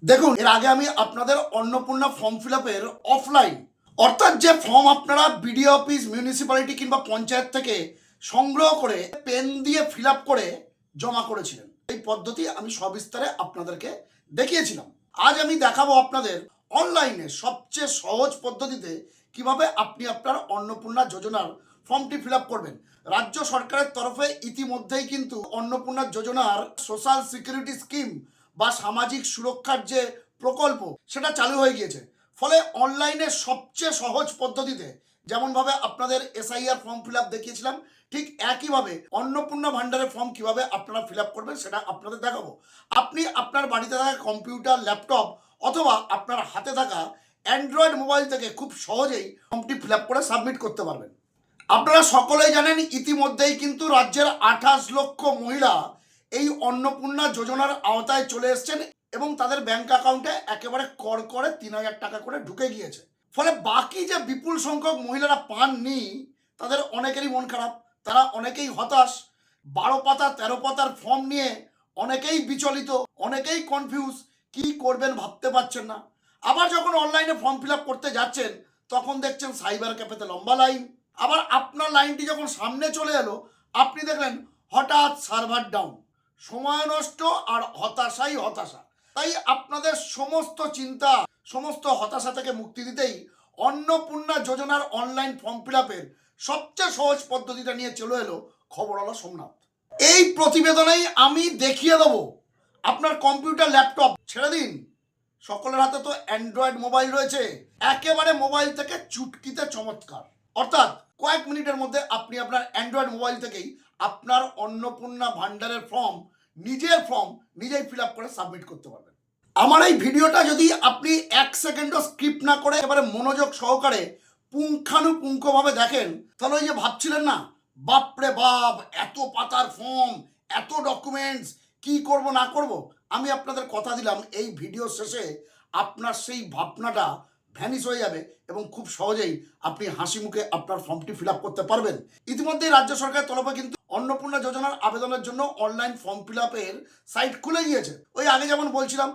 দেখুন, এর আগে আমি আপনাদের অন্নপূর্ণা ফর্ম ফিল আপের অফলাইন অর্থাৎ যে ফর্ম আপনারা বিডিও অফিস, মিউনিসিপ্যালিটি কিংবা পঞ্চায়েত থেকে সংগ্রহ করে পেন দিয়ে ফিল আপ করে জমা করেছিলেন, এই পদ্ধতি আমি সবিস্তারে আপনাদেরকে দেখিয়েছিলাম। আজ আমি দেখাবো আপনাদের অনলাইনে সবচেয়ে সহজ পদ্ধতিতে কিভাবে আপনি আপনার অন্নপূর্ণা যোজনার ফর্মটি ফিল আপ করবেন। রাজ্য সরকারের তরফে ইতিমধ্যেই কিন্তু অন্নপূর্ণা যোজনার সোশ্যাল সিকিউরিটি স্কিম বা সামাজিক সুরক্ষার যে প্রকল্প সেটা চালু হয়ে গিয়েছে। ফলে অনলাইনে সবচেয়ে সহজ পদ্ধতিতে যেমনভাবে আপনাদের এসআইআর ফর্ম ফিল আপ দেখিয়েছিলাম, ঠিক একইভাবে অন্নপূর্ণা ভান্ডারের ফর্ম কিভাবে আপনারা ফিল আপ করবেন সেটা আপনাদের দেখাবো। আপনি আপনার বাড়িতে থাকা কম্পিউটার, ল্যাপটপ অথবা আপনার হাতে থাকা অ্যান্ড্রয়েড মোবাইল থেকে খুব সহজেই ফর্মটি ফিল আপ করে সাবমিট করতে পারবেন। আপনারা সকলেই জানেন ইতিমধ্যেই কিন্তু রাজ্যের 28 লক্ষ মহিলা এই অন্নপূর্ণা যোজনার আওতায় চলে এসেছেন এবং তাদের ব্যাংক অ্যাকাউন্টে একেবারে করে 3,000 টাকা করে ঢুকে গিয়েছে। ফলে বাকি যে বিপুল সংখ্যক মহিলারা পাননি তাদের অনেকেরই মন খারাপ, তারা অনেকেই হতাশ। 12 পাতা 13 পাতার ফর্ম নিয়ে অনেকেই বিচলিত, অনেকেই কনফিউজ, কি করবেন ভাবতে পারছেন না। আবার যখন অনলাইনে ফর্ম ফিল আপ করতে যাচ্ছেন তখন দেখছেন সাইবার ক্যাফেতে লম্বা লাইন। আবার আপনার লাইনটি যখন সামনে চলে এলো আপনি দেখলেন হঠাৎ সার্ভার ডাউন, সময় নষ্ট আর হতাশাই হতাশা। তাই আপনাদের সমস্ত চিন্তা, সমস্ত হতাশা থেকে মুক্তি দিতেই অন্নপূর্ণা যোজনার অনলাইন ফর্ম ফিল আপের সবচেয়ে সহজ পদ্ধতিটা নিয়ে চলে এলো খবরওয়ালা সোমনাথ। এই প্রতিবেদনেই আমি দেখিয়ে দেবো আপনার কম্পিউটার, ল্যাপটপ ছেড়ে দিন, সকলের হাতে তো অ্যান্ড্রয়েড মোবাইল রয়েছে, একেবারে মোবাইল থেকে চুটকিতে চমৎকার, অর্থাৎ কয়েক মিনিটের মধ্যে আপনি আপনার অ্যান্ড্রয়েড মোবাইল থেকেই আপনার অন্নপূর্ণা ভান্ডারের ফর্ম, নিজের ফর্ম নিজেই ফিল আপ করে সাবমিট করতে পারবেন। আমার এই ভিডিওটা যদি আপনি 1 সেকেন্ডও স্কিপ না করে এবারে মনোযোগ সহকারে পুঙ্খানুপুঙ্খভাবে দেখেন তাহলে ওই যে ভাবছিলেন না, বাপরে বাপ এত পাতার ফর্ম, এত ডকুমেন্টস, কি করব না করব, আমি আপনাদের কথা দিলাম এই ভিডিও শেষে আপনার সেই ভাবনাটা ভ্যানিশ হয়ে যাবে এবং খুব সহজেই আপনি হাসি মুখে আপনার ফর্মটি ফিল আপ করতে পারবেন। ইতিমধ্যে রাজ্য সরকারের তরফে কিন্তু অন্নপূর্ণা যোজনার আবেদনের জন্য অনলাইন ফর্ম ফিল আপের সাইট খুলে গিয়েছে। ওই আগে যেমন বলছিলাম,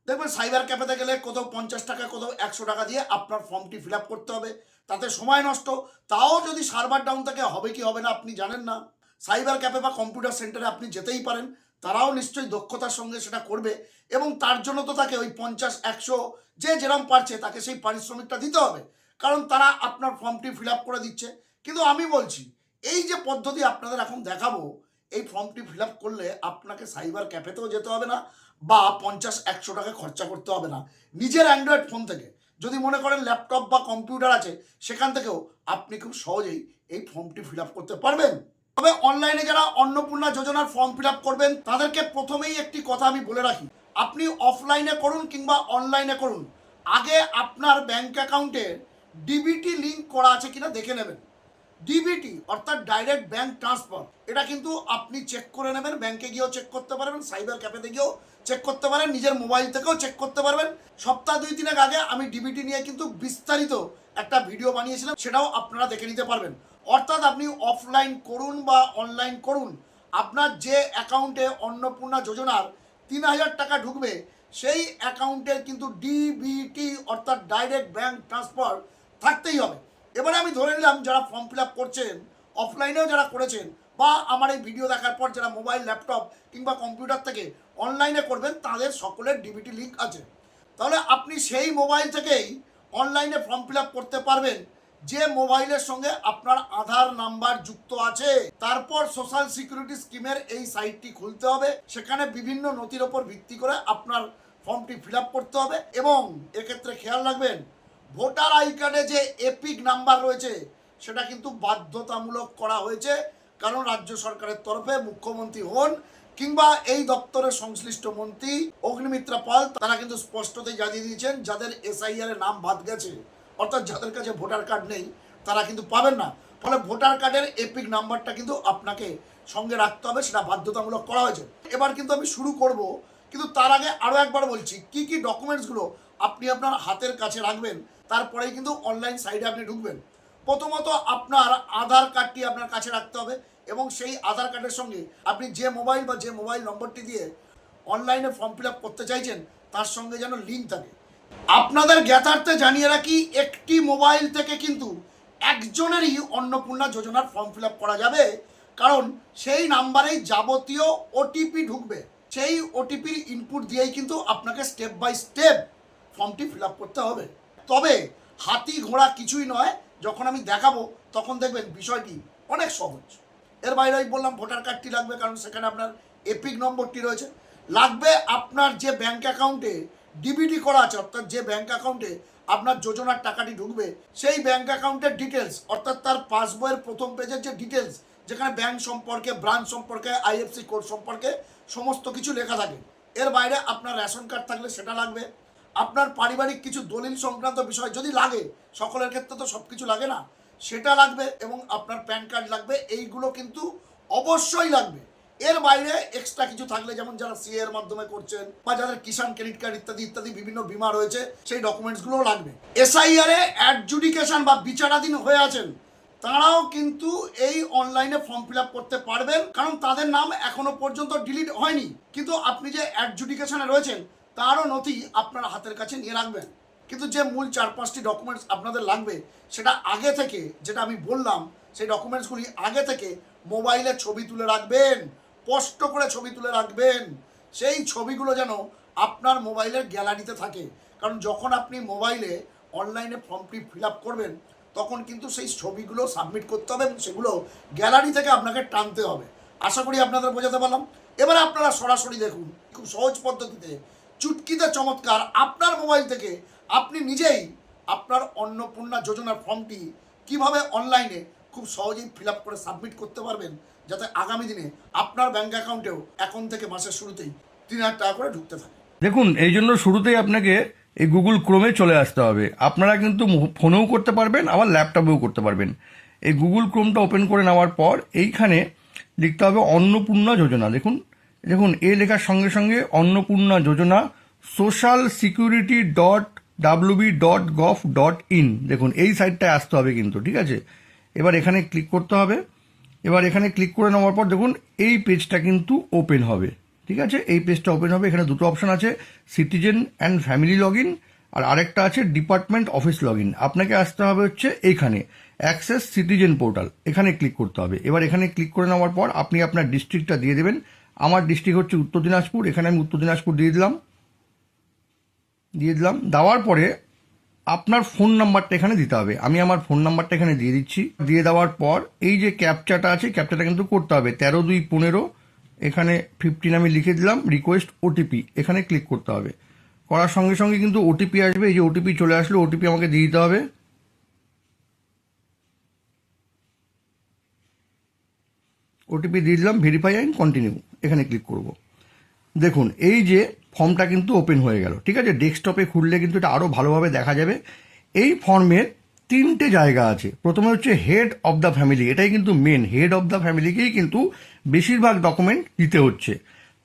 দেখবেন সাইবার ক্যাফেতে গেলে কোথাও 50 টাকা, কোথাও 100 টাকা দিয়ে আপনার ফর্মটি ফিল আপ করতে হবে, তাতে সময় নষ্ট। তাও যদি সার্ভার ডাউন থাকে হবে কি হবে না আপনি জানেন না। সাইবার ক্যাফে বা কম্পিউটার সেন্টারে আপনি যেতেই পারেন, তারাও নিশ্চয়ই দক্ষতার সঙ্গে সেটা করবে এবং তার জন্য তো তাকে ওই 50-100 যে যেরকম পারছে তাকে সেই পারিশ্রমিকটা দিতে হবে, কারণ তারা আপনার ফর্মটি ফিল আপ করে দিচ্ছে। কিন্তু আমি বলছি এই যে পদ্ধতি আপনাদের এখন দেখাবো, এই ফর্মটি ফিল আপ করলে আপনাকে সাইবার ক্যাফেতেও যেতে হবে না বা 50-100 টাকা খরচা করতে হবে না। নিজের অ্যান্ড্রয়েড ফোন থেকে, যদি মনে করেন ল্যাপটপ বা কম্পিউটার আছে সেখান থেকেও আপনি খুব সহজেই এই ফর্মটি ফিল আপ করতে পারবেন। তবে অনলাইনে যারা অন্নপূর্ণা যোজনার ফর্ম ফিল আপ করবেন তাদেরকে প্রথমেই একটি কথা আমি বলে রাখি, আপনি অফলাইনে করুন কিংবা অনলাইনে করুন, আগে আপনার ব্যাংক অ্যাকাউন্টের ডিবিটি লিঙ্ক করা আছে কিনা দেখে নেবেন। ডিবিটি অর্থাৎ ডাইরেক্ট ব্যাংক ট্রান্সফার, এটা কিন্তু আপনি চেক করে নেবেন, ব্যাংকে গিয়েও চেক করতে পারবেন, সাইবার ক্যাফেতে গিয়েও চেক করতে পারেন, নিজের মোবাইল থেকেও চেক করতে পারবেন। সপ্তাহ 2-3 আগে আমি ডিবিটি নিয়ে কিন্তু বিস্তারিত একটা ভিডিও বানিয়েছিলাম, সেটাও আপনারা দেখে নিতে পারবেন। অর্থাৎ আপনি অফলাইন করুন বা অনলাইন করুন, আপনার যে অ্যাকাউন্টে অন্নপূর্ণা যোজনার 3,000 টাকা ঢুকবে সেই অ্যাকাউন্টের কিন্তু ডিবিটি অর্থাৎ ডাইরেক্ট ব্যাংক ট্রান্সফার থাকতেই হবে। এবারে আমি ধরে নিলাম যারা ফর্ম ফিল আপ করছেন, অফলাইনেও যারা করেছেন বা আমার এই ভিডিও দেখার পর যারা মোবাইল, ল্যাপটপ কিংবা কম্পিউটার থেকে অনলাইনে করবেন তাদের সকলের ডিবিটি লিঙ্ক আছে। তাহলে আপনি সেই মোবাইল থেকেই অনলাইনে ফর্ম ফিল আপ করতে পারবেন যে মোবাইলের সঙ্গে আপনার আধার নাম্বার যুক্ত আছে। তারপর সোশ্যাল সিকিউরিটি স্কিমের এই সাইটটি খুলতে হবে, সেখানে বিভিন্ন নথির ওপর ভিত্তি করে আপনার ফর্মটি ফিল আপ করতে হবে এবং এক্ষেত্রে খেয়াল রাখবেন ভোটার আই কার্ডে যে এপিক নাম্বার রয়েছে সেটা কিন্তু বাধ্যতামূলক করা হয়েছে, কারণ রাজ্য সরকারের তরফে মুখ্যমন্ত্রী হন কিংবা এই দপ্তরের সংশ্লিষ্ট মন্ত্রী অগ্নিমিত্রা পাল তারা কিন্তু স্পষ্টতই জানিয়ে দিয়েছেন যাদের এসআইআর এ নাম বাদ গেছে, অর্থাৎ যাদের কাছে ভোটার কার্ড নেই তারা কিন্তু পাবেন না। ফলে ভোটার কার্ডের এপিক নাম্বারটা কিন্তু আপনাকে সঙ্গে রাখতে হবে, সেটা বাধ্যতামূলক করা হয়েছে। এবার কিন্তু আমি শুরু করব, কিন্তু তার আগে আরও একবার বলছি কি কি ডকুমেন্টসগুলো আপনি আপনার হাতের কাছে রাখবেন, তারপরেই কিন্তু অনলাইন সাইটে আপনি ঢুকবেন। প্রথমত আপনার আধার কার্ডটি আপনার কাছে রাখতে হবে এবং সেই আধার কার্ডের সঙ্গে আপনি যে মোবাইল বা যে মোবাইল নম্বরটি দিয়ে অনলাইনে ফর্ম ফিল আপ করতে চাইছেন তার সঙ্গে যেন লিঙ্ক থাকে। আপনাদের জ্ঞাতার্থে জানিয়ে রাখি, একটি মোবাইল থেকে কিন্তু একজনেরই অন্নপূর্ণা যোজনার ফর্ম ফিল আপ করা যাবে, কারণ সেই নাম্বারেই যাবতীয় ওটিপি ঢুকবে। সেই ওটিপির ইনপুট দিয়েই কিন্তু আপনাকে স্টেপ বাই স্টেপ ফর্মটি ফিল আপ করতে হবে। তবে হাতি ঘোড়া কিছুই নয়, যখন আমি দেখাবো তখন দেখবেন বিষয়টি অনেক সহজ। এর বাইরে আমি বললাম ভোটার কার্ডটি লাগবে, কারণ সেখানে আপনার এপিক নম্বরটি রয়েছে। লাগবে আপনার যে ব্যাঙ্ক অ্যাকাউন্টে ডিবিটি করা আছে, অর্থাৎ যে ব্যাঙ্ক অ্যাকাউন্টে আপনার যোজনার টাকাটি ঢুকবে, সেই ব্যাঙ্ক অ্যাকাউন্টের ডিটেলস, অর্থাৎ তার পাসবইয়ের প্রথম পেজের যে ডিটেলস, যেখানে ব্যাঙ্ক সম্পর্কে, ব্রাঞ্চ সম্পর্কে, আইএফসি কোড সম্পর্কে সমস্ত কিছু লেখা থাকে। এর বাইরে আপনার রেশন কার্ড থাকলে সেটা লাগবে। আপনার পারিবারিক কিছু দলিল সংক্রান্ত বিষয় যদি লাগে, সকলের ক্ষেত্রে তো সব কিছু লাগে না, সেটা লাগবে, এবং আপনার প্যান কার্ড লাগবে। এইগুলো কিন্তু অবশ্যই লাগবে। এর বাইরে এক্সট্রা কিছু থাকলে, যেমন যারা সিএ এর মাধ্যমে করছেন বা যাদের কিষাণ ক্রেডিট কার্ড ইত্যাদি ইত্যাদি বিভিন্ন বিমা রয়েছে, সেই ডকুমেন্টসগুলোও লাগবে। এসআইআর এ অ্যাডজুডিকেশন বা বিচারাধীন হয়ে আছেন, তারাও কিন্তু এই অনলাইনে ফর্ম ফিল আপ করতে পারবেন, কারণ তাদের নাম এখনো পর্যন্ত ডিলিট হয়নি। কিন্তু আপনি যে অ্যাডজুডিকেশনে রয়েছেন, তারও নথি আপনার হাতের কাছে নিয়ে রাখবেন। কিন্তু যে মূল 4-5টি ডকুমেন্টস আপনাদের লাগবে, সেটা আগে থেকে, যেটা আমি বললাম, সেই ডকুমেন্টসগুলি আগে থেকে মোবাইলে ছবি তুলে রাখবেন, স্পষ্ট করে ছবি তুলে রাখবেন। সেই ছবিগুলো যেন আপনার মোবাইলের গ্যালারিতে থাকে, কারণ যখন আপনি মোবাইলে অনলাইনে ফর্মটি ফিল আপ করবেন, তখন কিন্তু সেই ছবিগুলো সাবমিট করতে হবে এবং সেগুলো গ্যালারি থেকে আপনাকে টানতে হবে। আশা করি আপনাদের বোঝাতে পারলাম। এবারে আপনারা সরাসরি দেখুন, খুব সহজ পদ্ধতিতে, চুটকিতে চমৎকার, আপনার মোবাইল থেকে আপনি নিজেই আপনার অন্নপূর্ণা যোজনার ফর্মটি কিভাবে অনলাইনে খুব সহজেই ফিল আপ করে সাবমিট করতে পারবেন, যাতে আগামী দিনে আপনার ব্যাঙ্ক অ্যাকাউন্টেও এখন থেকে মাসের শুরুতেই 3,000 টাকা করে ঢুকতে থাকে। দেখুন, এই জন্য শুরুতেই আপনাকে এই গুগল ক্রোমে চলে আসতে হবে। আপনারা কিন্তু ফোনেও করতে পারবেন, আবার ল্যাপটপেও করতে পারবেন। এই গুগল ক্রোমটা ওপেন করে নেওয়ার পর এইখানে লিখতে হবে অন্নপূর্ণা যোজনা। দেখুন দেখুন এ লেখার সঙ্গে সঙ্গে অন্নপূর্ণা যোজনা socialsecurity.wb.gov.in, দেখুন এই সাইটটায় আসতে হবে কিন্তু, ঠিক আছে। এবার এখানে ক্লিক করতে হবে। এবার এখানে ক্লিক করে নেওয়ার পর দেখুন এই পেজটা কিন্তু ওপেন হবে, ঠিক আছে। এই পেজটা ওপেন হবে। এখানে দুটো অপশন আছে, citizen and family log in, আর আরেকটা আছে ডিপার্টমেন্ট অফিস লগ ইন। আপনাকে আসতে হবে হচ্ছে এইখানে অ্যাক্সেস সিটিজেন পোর্টাল, এখানে ক্লিক করতে হবে। এবার এখানে ক্লিক করে নেওয়ার পর আপনি আপনার ডিস্ট্রিক্টটা দিয়ে দেবেন। আমার ডিস্ট্রিক্ট হচ্ছে উত্তর দিনাজপুর, এখানে আমি উত্তর দিনাজপুর দিয়ে দিলাম। দেওয়ার পরে আপনার ফোন নাম্বারটা এখানে দিতে হবে। আমি আমার ফোন নাম্বারটা এখানে দিয়ে দিচ্ছি। দিয়ে দেওয়ার পর এই যে ক্যাপচাটা আছে, ক্যাপচাটা কিন্তু করতে হবে 13-2-15, এখানে 15 আমি লিখে দিলাম। রিকোয়েস্ট ওটিপি, এখানে ক্লিক করতে হবে। করার সঙ্গে সঙ্গে কিন্তু ওটিপি আসবে। এই যে ওটিপি চলে আসলো, ওটিপি আমাকে দিয়ে দিতে হবে। ওটিপি দিয়ে দিলাম, ভেরিফাই অ্যান্ড কন্টিনিউ, এখানে ক্লিক করব। দেখুন এই যে ফর্মটা কিন্তু ওপেন হয়ে গেল, ঠিক আছে। ডেস্কটপে খুললে কিন্তু এটা আরও ভালোভাবে দেখা যাবে। এই ফর্মের 3টে জায়গা আছে। প্রথমে হচ্ছে হেড অফ দ্য ফ্যামিলি, এটাই কিন্তু মেন। হেড অফ দ্য ফ্যামিলিকেই কিন্তু বেশিরভাগ ডকুমেন্ট দিতে হচ্ছে।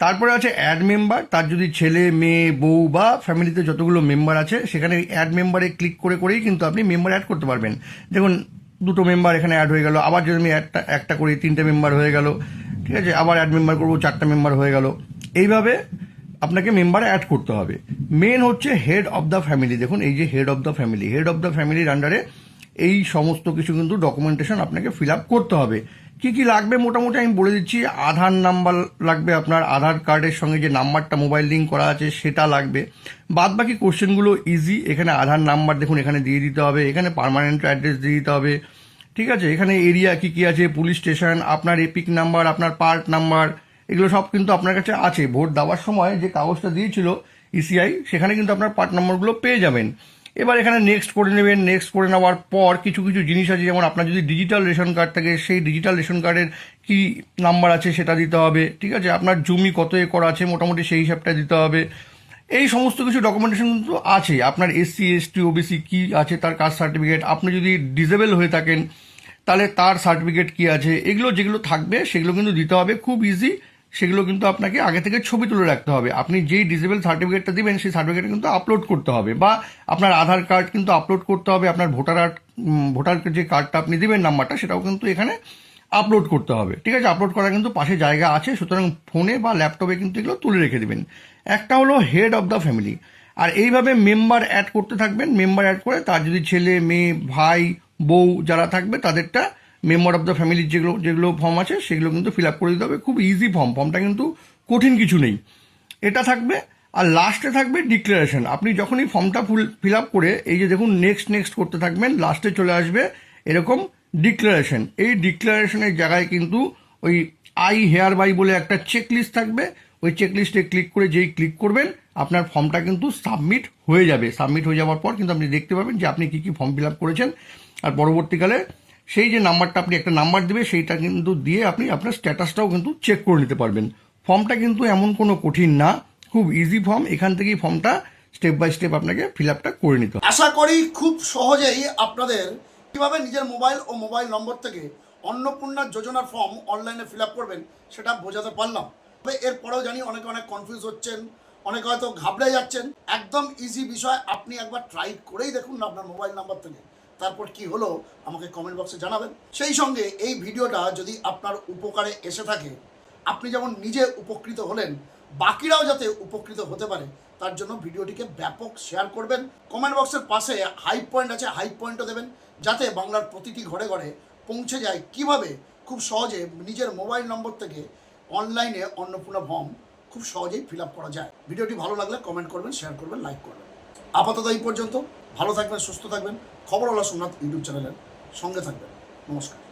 তারপরে আছে অ্যাড মেম্বার, তার যদি ছেলে মেয়ে বউ বা ফ্যামিলিতে যতগুলো মেম্বার আছে, সেখানে অ্যাড মেম্বারে ক্লিক করে করেই কিন্তু আপনি মেম্বার অ্যাড করতে পারবেন। দেখুন 2টো মেম্বার এখানে অ্যাড হয়ে গেল। আবার যদি আমি একটা করি 3টে মেম্বার হয়ে গেল, ঠিক আছে। আবার অ্যাড মেম্বার করবো, 4টা মেম্বার হয়ে গেল। এইভাবে আপনাকে মেম্বারে অ্যাড করতে হবে। মেন হচ্ছে হেড অফ দ্য ফ্যামিলি। দেখুন এই যে head of the family, head of the ফ্যামিলির আন্ডারে এই সমস্ত কিছু কিন্তু ডকুমেন্টেশন আপনাকে ফিল আপ করতে হবে। কি কি লাগবে মোটামুটি আমি বলে দিচ্ছি। আধার নাম্বার লাগবে, আপনার আধার কার্ডের সঙ্গে যে নাম্বারটা মোবাইল লিঙ্ক করা আছে সেটা লাগবে। বাদ বাকি কোশ্চেনগুলো ইজি। এখানে আধার নাম্বার দেখুন এখানে দিয়ে দিতে হবে, এখানে পার্মানেন্ট অ্যাড্রেস দিয়ে দিতে হবে, ঠিক আছে। এখানে এরিয়া কি কি আছে, পুলিশ স্টেশন, আপনার এপিক নাম্বার, আপনার পার্ট নাম্বার, এগুলো সব কিন্তু আপনার কাছে আছে। ভোট দেওয়ার সময় যে কাগজটা দিয়েছিল ইসিআই, সেখানে কিন্তু আপনার পার্ট নাম্বারগুলো পেয়ে যাবেন। এবার এখানে নেক্সট করে নেবেন। নেক্সট করে নেওয়ার পর কিছু কিছু জিনিস আছে, যেমন আপনার যদি ডিজিটাল রেশন কার্ড থাকে, সেই ডিজিটাল রেশন কার্ডের কি নাম্বার আছে সেটা দিতে হবে, ঠিক আছে। আপনার জমি কত একর আছে মোটামুটি সেই হিসাবটা দিতে হবে। এই সমস্ত কিছু ডকুমেন্টেশন কিন্তু আছে। আপনার এসসি এসটি ওবিসি কি আছে, তার কাস্ট সার্টিফিকেট, আপনি যদি ডিসেবল হয়ে থাকেন তাহলে তার সার্টিফিকেট কি আছে, এগুলো যেগুলো থাকবে সেগুলো কিন্তু দিতে হবে। খুব ইজি। সেগুলো কিন্তু আপনাকে আগে থেকে ছবি তুলে রাখতে হবে। আপনি যেই ডিসেবল সার্টিফিকেটটা দিবেন সেই সার্টিফিকেট কিন্তু আপলোড করতে হবে, বা আপনার আধার কার্ড কিন্তু আপলোড করতে হবে। আপনার ভোটার যে কার্ডটা আপনি দিবেন নাম্বারটা, সেটাও কিন্তু এখানে আপলোড করতে হবে। ঠিক আছে, আপলোড করা কিন্তু পাশে জায়গা আছে, সুতরাং ফোনে বা ল্যাপটপে কিন্তু এগুলো তুলে রেখে দেবেন। একটা হলো হেড অফ দ্য ফ্যামিলি, আর এইভাবে মেম্বার অ্যাড করতে থাকবেন। মেম্বার অ্যাড করে তার যদি ছেলে মেয়ে ভাই বউ যারা থাকবে তাদেরটা মেম্বার অফ দ্য ফ্যামিলির যেগুলো যেগুলো ফর্ম আছে সেগুলো কিন্তু ফিল আপ করে দিতে হবে। খুব ইজি ফর্মটা কিন্তু কঠিন কিছু নেই। এটা থাকবে, আর লাস্টে থাকবে ডিক্লারেশন। আপনি যখনই ফর্মটা ফিল আপ করে এই যে দেখুন নেক্সট নেক্সট করতে থাকবেন, লাস্টে চলে আসবে এরকম ডিক্লারেশন। এই ডিক্লারেশনের জায়গায় কিন্তু ওই আই হেয়ার বাই বলে একটা চেকলিস্ট থাকবে। ওই চেকলিস্টে ক্লিক করে যেই ক্লিক করবেন আপনার ফর্মটা কিন্তু সাবমিট হয়ে যাবে। সাবমিট হয়ে যাওয়ার পর কিন্তু আপনি দেখতে পাবেন যে আপনি কী কী ফর্ম ফিল আপ করেছেন। আর পরবর্তীকালে সেই যে নাম্বারটা আপনি একটা নাম্বার দেবে সেইটা কিন্তু দিয়ে আপনি আপনার স্ট্যাটাসটাও কিন্তু চেক করে নিতে পারবেন। ফর্মটা কিন্তু এমন কোনো কঠিন না, খুব ইজি ফর্ম। এখান থেকেই ফর্মটা স্টেপ বাই স্টেপ আপনাকে ফিল আপটা করে নিতে হবে। আশা করি খুব সহজেই আপনাদের কিভাবে নিজের মোবাইল ও মোবাইল নম্বর থেকে অন্নপূর্ণা যোজনার ফর্ম অনলাইনে ফিল আপ করবেন সেটা বোঝাতে পারলাম। তবে এরপরেও জানি অনেকে অনেক কনফিউজ হচ্ছেন, অনেকে হয়তো ঘাবড়ে যাচ্ছেন। একদম ইজি বিষয়, আপনি একবার ট্রাই করেই দেখুন না আপনার মোবাইল নাম্বার থেকে, তারপর কি হলো আমাকে কমেন্ট বক্সে জানাবেন। সেই সঙ্গে এই ভিডিওটা যদি আপনার উপকারে এসে থাকে, আপনি যেমন নিজে উপকৃত হলেন, বাকিরাও যাতে উপকৃত হতে পারে তার জন্য ভিডিওটিকে ব্যাপক শেয়ার করবেন। কমেন্ট বক্সের পাশে হাইপ পয়েন্ট আছে, হাইপ পয়েন্টও দেবেন যাতে বাংলার প্রতিটি ঘরে ঘরে পৌঁছে যায় কিভাবে খুব সহজে নিজের মোবাইল নম্বর থেকে অনলাইনে অন্নপূর্ণা ফর্ম খুব সহজেই ফিল আপ করা যায়। ভিডিওটি ভালো লাগলে কমেন্ট করবেন, শেয়ার করবেন, লাইক করবেন। আপাতত এই পর্যন্ত। ভালো থাকবেন, সুস্থ থাকবেন। খবরওয়ালা সোমনাথ ইউটিউব চ্যানেলের সঙ্গে থাকবেন। নমস্কার।